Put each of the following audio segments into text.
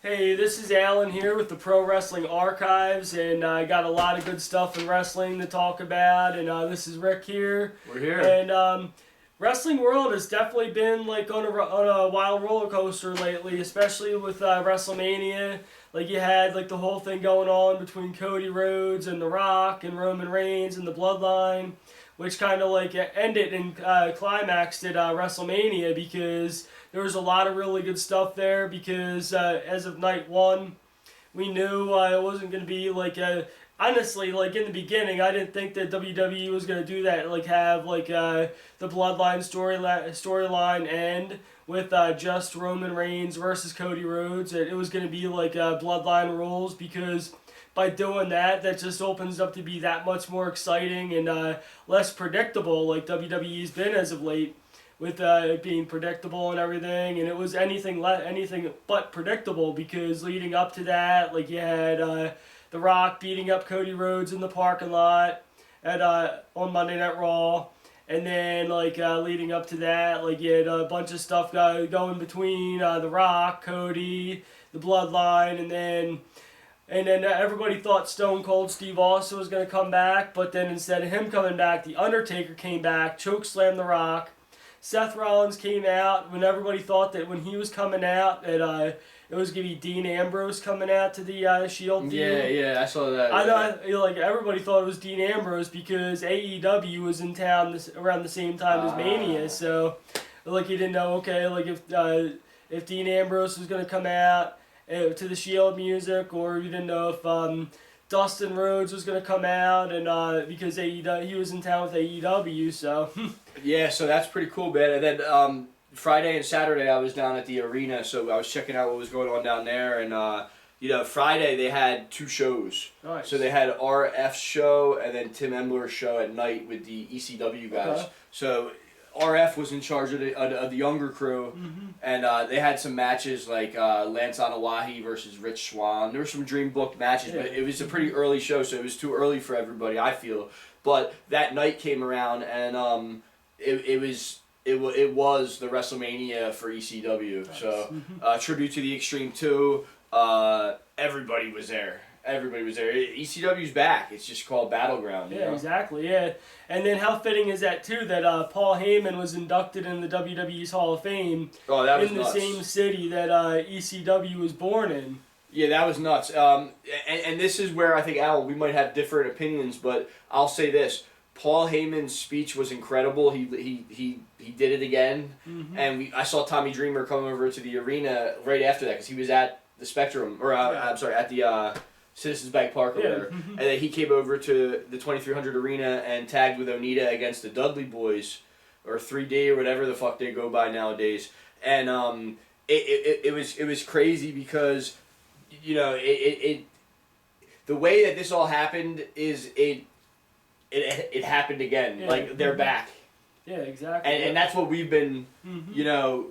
Hey, this is Alan here with the Pro Wrestling Archives, and I got a lot of good stuff in wrestling to talk about. And this is Rick here. We're here. And wrestling world has definitely been like on a wild roller coaster lately, especially with Wrestlemania. Like you had like the whole thing going on between Cody Rhodes and The Rock and Roman Reigns and the Bloodline, which kind of like ended and climaxed at WrestleMania because there was a lot of really good stuff there because as of night one, we knew it wasn't going to be like honestly, like in the beginning, I didn't think that WWE was going to do that, like have like the Bloodline storyline end with just Roman Reigns versus Cody Rhodes. It was going to be like Bloodline rules because by doing that, that just opens up to be that much more exciting and less predictable like WWE's been as of late with it being predictable and everything, and it was anything but predictable because leading up to that, like you had The Rock beating up Cody Rhodes in the parking lot at on Monday Night Raw, and then like leading up to that, like you had a bunch of stuff going between The Rock, Cody, the Bloodline, and then everybody thought Stone Cold Steve Austin was going to come back, but then instead of him coming back, The Undertaker came back, chokeslammed The Rock. Seth Rollins came out when everybody thought that when he was coming out that it was going to be Dean Ambrose coming out to the Shield team. Yeah, I saw that. I thought like everybody thought it was Dean Ambrose because AEW was in town around the same time as Mania, so like you didn't know like if Dean Ambrose was going to come out to the Shield music, or you didn't know if Dustin Rhodes was going to come out, and because he was in town with AEW, so. Yeah, so that's pretty cool, man. And then Friday and Saturday I was down at the arena, so I was checking out what was going on down there, and Friday they had two shows. Nice. So they had RF's show and then Tim Embler's show at night with the ECW guys. Okay. So RF was in charge of the younger crew, and they had some matches like Lance Anawahi versus Rich Swann. There were some dream booked matches, but it was a pretty early show, so it was too early for everybody, I feel. But that night came around, and it was the WrestleMania for ECW. Nice. So tribute to the Extreme 2. Everybody was there. ECW's back. It's just called Battleground. Yeah, exactly. Yeah, and then how fitting is that too that Paul Heyman was inducted in the WWE's Hall of Fame in the same city that ECW was born in. Yeah, that was nuts. And this is where I think, Al, we might have different opinions, but I'll say this. Paul Heyman's speech was incredible. He did it again. And I saw Tommy Dreamer come over to the arena right after that because he was at the Spectrum, or I'm sorry, at the Citizens Bank Park or whatever. And then he came over to the 2300 arena and tagged with Onita against the Dudley Boys, or 3D or whatever the fuck they go by nowadays. And it was crazy because the way that this all happened is it happened again. Yeah. Like they're back. Yeah, exactly. And that's what we've been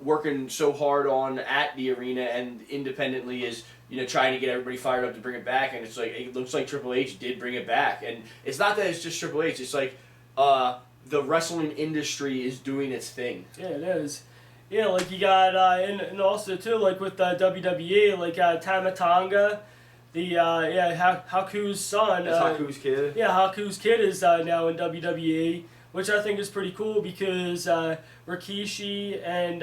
working so hard on at the arena and independently is trying to get everybody fired up to bring it back. And it's like it looks like Triple H did bring it back. And it's not that it's just Triple H. It's like the wrestling industry is doing its thing. Yeah, it is. Yeah, like you got and also too like with WWE like Tama Tonga. Haku's son. That's Haku's kid. Yeah, Haku's kid is now in WWE, which I think is pretty cool because Rikishi and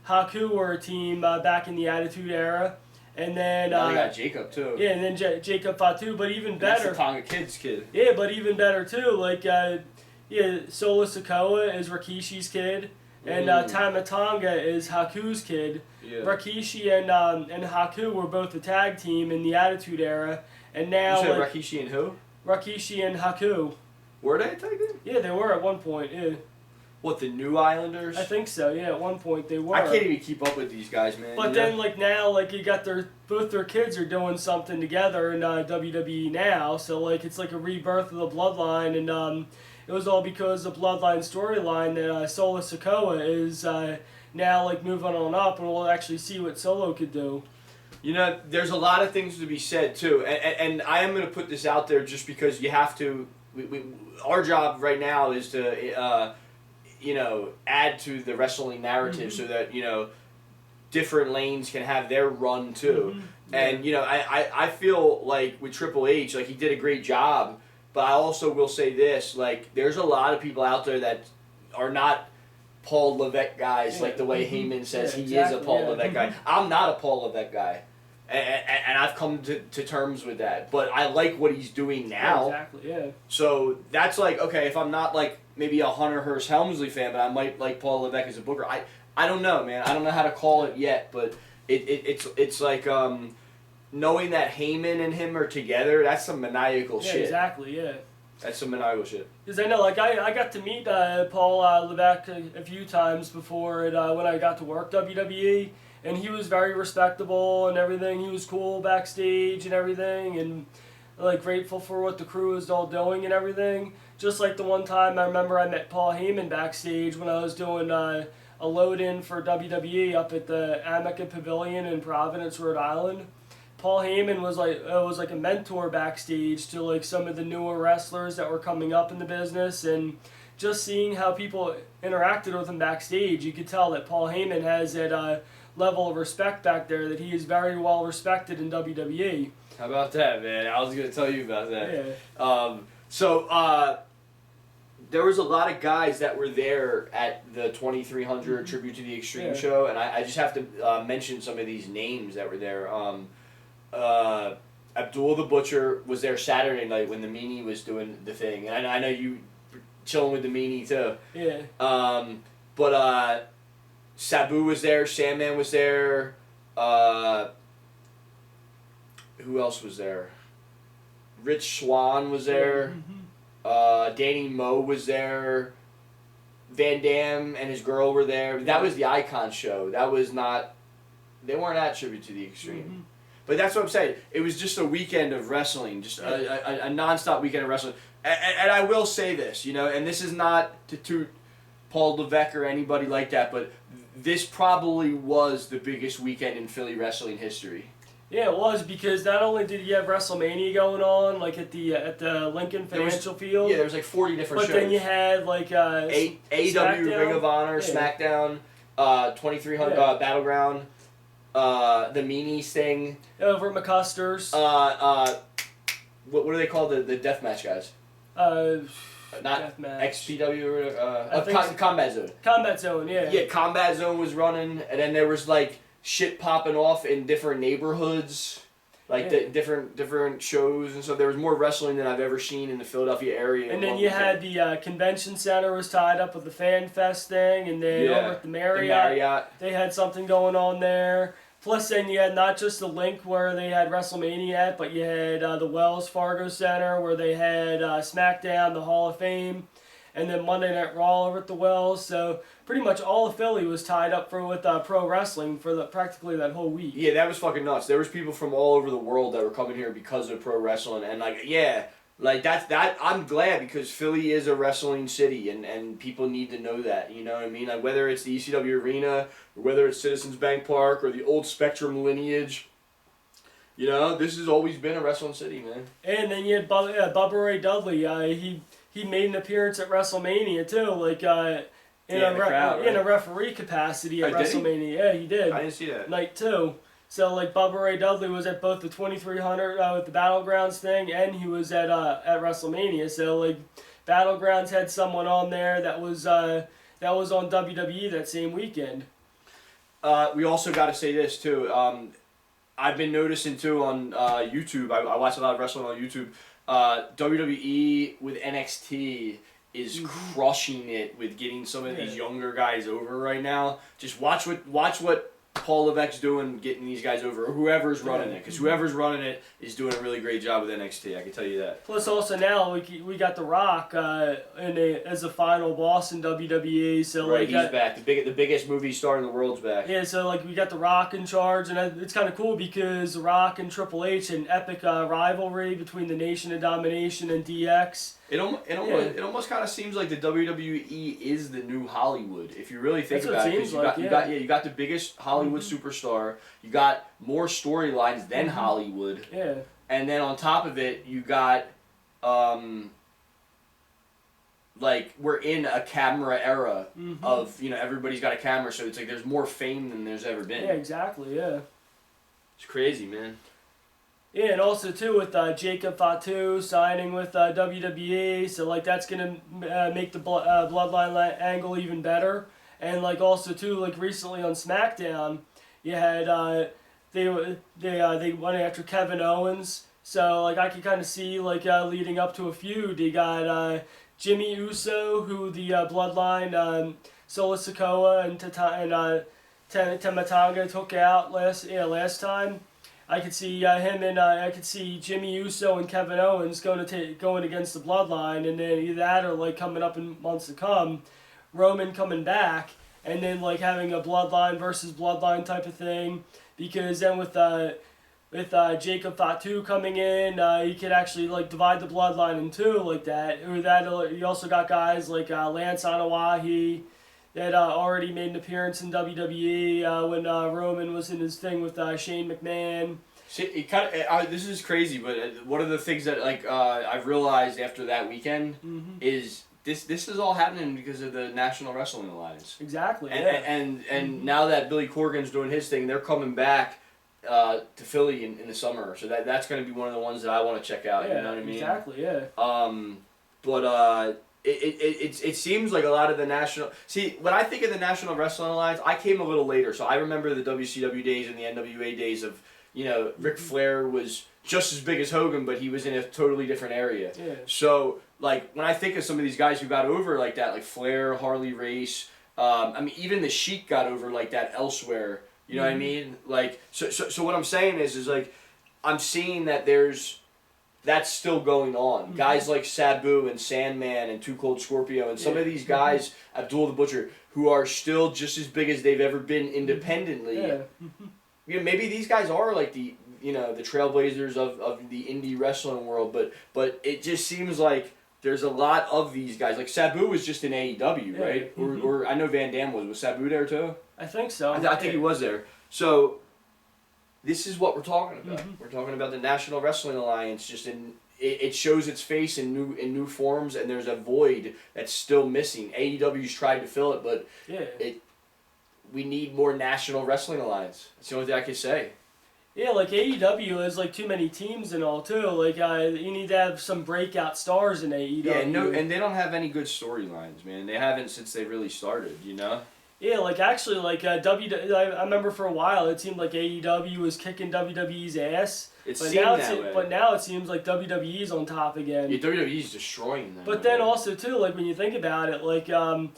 Haku were a team back in the Attitude Era. And then now they got Jacob too. Yeah, and then Jacob Fatu, but even better. That's the Tonga kid's kid. Yeah, but even better too. Like Solo Sikoa is Rikishi's kid. And Tama Tonga is Haku's kid. Yeah. Rikishi and Haku were both a tag team in the Attitude Era, and now you said Rikishi and who? Rikishi and Haku. Were they a tag team? Yeah, they were at one point. Yeah. What, the New Islanders? I think so. Yeah, at one point they were. I can't even keep up with these guys, man. But then like now, like you got both their kids are doing something together in WWE now, so like it's like a rebirth of the Bloodline, and it was all because the Bloodline storyline that Solo Sikoa is now like moving on up, and we'll actually see what Solo could do. There's a lot of things to be said too, and I am going to put this out there just because you have to. Our job right now is to add to the wrestling narrative so that different lanes can have their run too. Mm-hmm. And you know, I feel like with Triple H, like he did a great job. But I also will say this, like there's a lot of people out there that are not Paul Levesque guys, like the way Heyman says he is a Paul Levesque guy. I'm not a Paul Levesque guy. And I've come to terms with that. But I like what he's doing now. Exactly, yeah. So that's like, okay, if I'm not like maybe a Hunter Hearst Helmsley fan, but I might like Paul Levesque as a booker. I don't know, man. I don't know how to call it yet, but it's like knowing that Heyman and him are together, that's some maniacal shit. Exactly, yeah. That's some maniacal shit. Because I know, like, I got to meet Paul Levesque a few times before when I got to work WWE, and he was very respectable and everything. He was cool backstage and everything, and, like, grateful for what the crew was all doing and everything. Just like the one time I remember I met Paul Heyman backstage when I was doing a load-in for WWE up at the Amica Pavilion in Providence, Rhode Island. Paul Heyman was like a mentor backstage to like some of the newer wrestlers that were coming up in the business, and just seeing how people interacted with him backstage, you could tell that Paul Heyman has that level of respect back there, that he is very well respected in WWE. How about that, man? I was gonna tell you about that. Yeah. So there was a lot of guys that were there at the 2300 Tribute to the Extreme show, and I just have to mention some of these names that were there. Abdul the Butcher was there Saturday night when the Meanie was doing the thing, and I know you chilling with the Meanie too. Yeah. But Sabu was there, Sandman was there. Who else was there? Rich Swann was there. Danny Moe was there. Van Dam and his girl were there. That was the Icon show. That was not. They weren't at Tribute to the Extreme. But that's what I'm saying. It was just a weekend of wrestling, just a non-stop weekend of wrestling. And I will say this, you know, and this is not to toot Paul Levesque or anybody like that, but this probably was the biggest weekend in Philly wrestling history. Yeah, it was, because not only did you have WrestleMania going on, like at the Lincoln Financial Field. Yeah, there was like 40 different shows. But then you had like AEW, Ring of Honor, SmackDown, 2300 Battleground. The Meanies thing. Over at McCuster's. What do they call the deathmatch guys? Not deathmatch. XPW or Combat Zone. Combat Zone, yeah. Yeah, Combat Zone was running, and then there was like shit popping off in different neighborhoods, like the different shows, and so there was more wrestling than I've ever seen in the Philadelphia area. And then you had the convention center was tied up with the Fan Fest thing, and then over at the Marriott, they had something going on there. Plus, then you had not just the Link where they had WrestleMania at, but you had the Wells Fargo Center where they had SmackDown, the Hall of Fame, and then Monday Night Raw over at the Wells. So pretty much all of Philly was tied up with pro wrestling for practically that whole week. Yeah, that was fucking nuts. There was people from all over the world that were coming here because of pro wrestling, and that I'm glad, because Philly is a wrestling city, and people need to know that, you know what I mean? Like whether it's the ECW Arena, or whether it's Citizens Bank Park, or the old Spectrum lineage, you know, this has always been a wrestling city, man. And then you had Bubba Ray Dudley. He made an appearance at WrestleMania too, like in a referee capacity at WrestleMania. Yeah, he did. I didn't see that. Night 2. So, like, Bubba Ray Dudley was at both the 2300 with the Battlegrounds thing, and he was at WrestleMania. So, like, Battlegrounds had someone on there that was on WWE that same weekend. We also got to say this, too. I've been noticing, too, on YouTube. I watch a lot of wrestling on YouTube. WWE with NXT is crushing it with getting some of these younger guys over right now. Just watch what Paul Levesque's doing, getting these guys over, or whoever's running it, because whoever's running it is doing a really great job with NXT. I can tell you that. Plus, also now we got The Rock as the final boss in WWE. So right, he's back. The biggest movie star in the world's back. Yeah, so like we got The Rock in charge, and it's kind of cool because The Rock and Triple H, an epic rivalry between the Nation of Domination and DX. It almost kind of seems like the WWE is the new Hollywood, if you really think about it. You got the biggest Hollywood superstar. You got more storylines than Hollywood. Yeah. And then on top of it, you got like we're in a camera era of everybody's got a camera, so it's like there's more fame than there's ever been. Yeah, exactly. Yeah. It's crazy, man. Yeah, and also too with Jacob Fatu signing with WWE, so like that's gonna make the bloodline angle even better. And like also too, like recently on SmackDown, you had they went after Kevin Owens. So like I could kind of see like leading up to a feud. You got Jimmy Uso, who the bloodline Solo Sikoa and Tamatanga took out last time. I could see him and I could see Jimmy Uso and Kevin Owens going against the bloodline, and then either that or like coming up in months to come, Roman coming back, and then like having a bloodline versus bloodline type of thing. Because then with Jacob Fatu coming in, he could actually like divide the bloodline in two like that. Or that you also got guys like Lance Anawahi that already made an appearance in WWE when Roman was in his thing with Shane McMahon. It kind of this is crazy, but one of the things that like I've realized after that weekend is this is all happening because of the National Wrestling Alliance. Exactly. And now that Billy Corgan's doing his thing, they're coming back to Philly in the summer, so that's going to be one of the ones that I want to check out. Yeah, you know what I mean? Exactly. Yeah. But it seems like a lot of the national. See, when I think of the National Wrestling Alliance, I came a little later, so I remember the WCW days and the NWA days of Ric Flair was just as big as Hogan, but he was in a totally different area. Yeah. So like when I think of some of these guys who got over like that, like Flair, Harley Race, I mean even the Sheik got over like that elsewhere. You know what I mean? Like so what I'm saying is like I'm seeing that that's still going on. Guys like Sabu and Sandman and Too Cold Scorpio and some of these guys, Abdul the Butcher, who are still just as big as they've ever been independently. Yeah. Maybe these guys are like the trailblazers of the indie wrestling world, but it just seems like there's a lot of these guys. Like Sabu was just in AEW, right? Or I know Van Dam was. Was Sabu there too? I think so. I think he was there. So this is what we're talking about. We're talking about the National Wrestling Alliance. It shows its face in new forms, and there's a void that's still missing. AEW's tried to fill it, but we need more National Wrestling Alliance. That's the only thing I can say. Yeah, like AEW has like too many teams and all too. Like you need to have some breakout stars in AEW. Yeah, and they don't have any good storylines, man. They haven't since they really started. Yeah, like actually, like I remember for a while it seemed like AEW was kicking WWE's ass. But now it seems like WWE's on top again. Yeah, WWE's destroying them. But then also too, like when you think about it, like a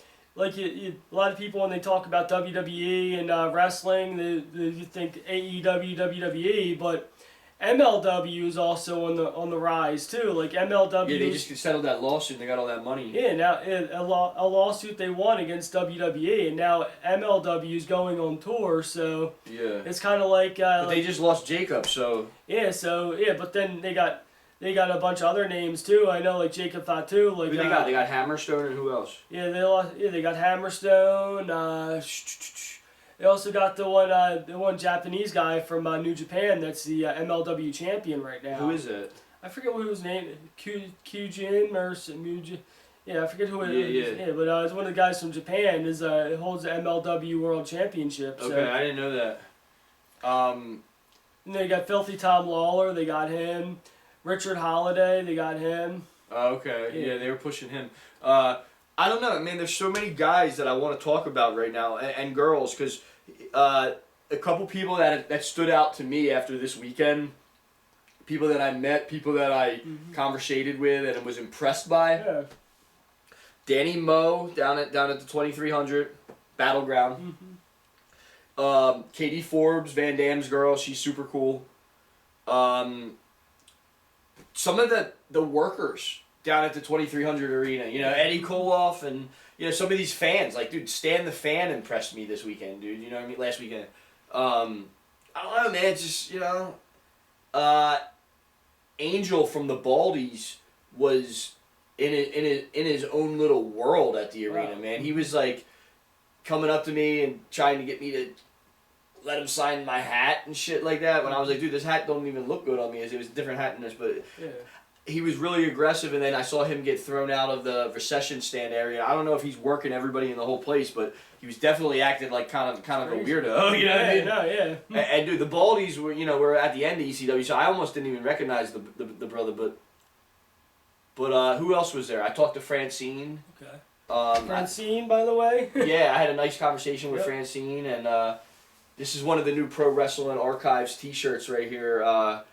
lot of people when they talk about WWE and wrestling, they think AEW, WWE, but MLW is also on the rise too. Like MLW. Yeah, they just settled that lawsuit. And they got all that money. Yeah, now a lawsuit they won against WWE, and now MLW is going on tour. So it's kind of like. But they just lost Jacob, so. Yeah, but then they got a bunch of other names too. I know like Jacob Fatu. Like who they got? They got Hammerstone and who else? Yeah, they got Hammerstone. They also got the one Japanese guy from New Japan that's the MLW champion right now. Who is it? I forget what his name is. Kyujin or Mujin. Yeah, I forget who it is. Yeah, but it's one of the guys from Japan. Holds the MLW World Championship. So. Okay, I didn't know that. And they got Filthy Tom Lawler. They got him. Richard Holiday. They got him. Okay. Yeah, they were pushing him. I don't know. I mean, there's so many guys that I want to talk about right now, and girls, because a couple people that stood out to me after this weekend, people that I met, people that I conversated with and was impressed by. Yeah. Danny Moe down at the 2300 Battleground. Katie Forbes, Van Dam's girl, she's super cool. Some of the workers down at the 2300 arena, Eddie Koloff and some of these fans, like dude, Stan the Fan impressed me this weekend, dude. You know what I mean? Last weekend. I don't know, man. It's just Angel from the Baldies was in his own little world at the arena, man. He was like coming up to me and trying to get me to let him sign my hat and shit like that. When I was like, dude, this hat don't even look good on me. It was a different hat than this, but he was really aggressive, and then I saw him get thrown out of the recession stand area. I don't know if he's working everybody in the whole place, but he was definitely acting like kind of a weirdo. You know what I mean? No, yeah. And dude, the Baldies were at the end of ECW, so I almost didn't even recognize the brother. But who else was there? I talked to Francine. Okay. Francine, by the way. Yeah, I had a nice conversation with Francine, and this is one of the new Pro Wrestling Archives T-shirts right here.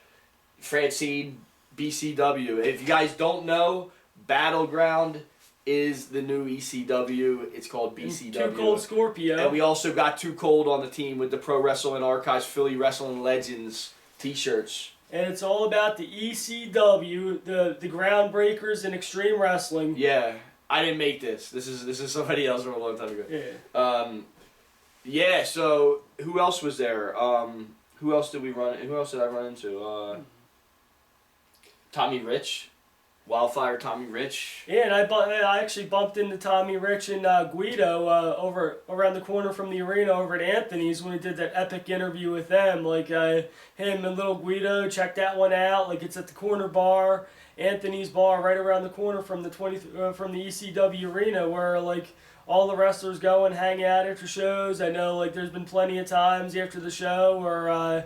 Francine, BCW. If you guys don't know, Battleground is the new ECW. It's called BCW. Too Cold Scorpio. And we also got Too Cold on the team with the Pro Wrestling Archives Philly Wrestling Legends T-shirts. And it's all about the ECW, the groundbreakers in extreme wrestling. Yeah, I didn't make this. This is somebody else from a long time ago. Yeah. Yeah. So who else was there? Who else did I run into? Tommy Rich, Wildfire Tommy Rich. Yeah, and I actually bumped into Tommy Rich and Guido over around the corner from the arena over at Anthony's when we did that epic interview with them. Like him and little Guido, check that one out. Like it's at the corner bar, Anthony's bar, right around the corner from the from the ECW arena, where like all the wrestlers go and hang out after shows. I know like there's been plenty of times after the show where.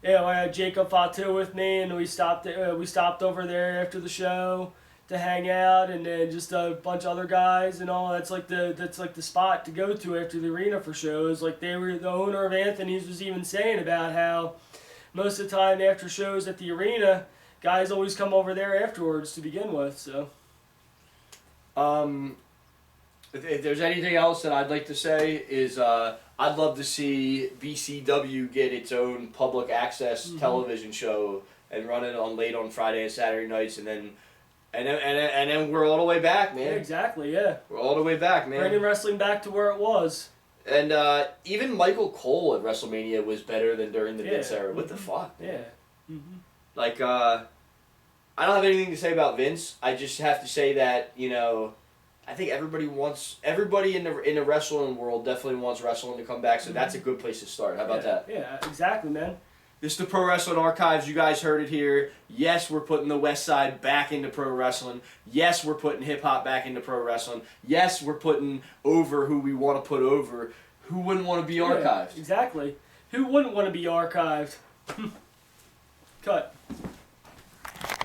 I had Jacob Fatu with me, and we stopped over there after the show to hang out, and then just a bunch of other guys and all. That's like the spot to go to after the arena for shows. Like the owner of Anthony's was even saying about how most of the time after shows at the arena, guys always come over there afterwards to begin with. So. If there's anything else that I'd like to say is I'd love to see BCW get its own public access television show and run it on late on Friday and Saturday nights, and then we're all the way back, man. Yeah, exactly, yeah. We're all the way back, man. Bringing wrestling back to where it was. And even Michael Cole at WrestleMania was better than during the Vince era. What the fuck? Yeah. Like I don't have anything to say about Vince. I just have to say that I think everybody in the wrestling world definitely wants wrestling to come back, so that's a good place to start. How about that? Yeah, exactly, man. This is the Pro Wrestling Archives. You guys heard it here. Yes, we're putting the West Side back into pro wrestling. Yes, we're putting hip-hop back into pro wrestling. Yes, we're putting over who we want to put over. Who wouldn't want to be archived? Exactly. Who wouldn't want to be archived? Cut.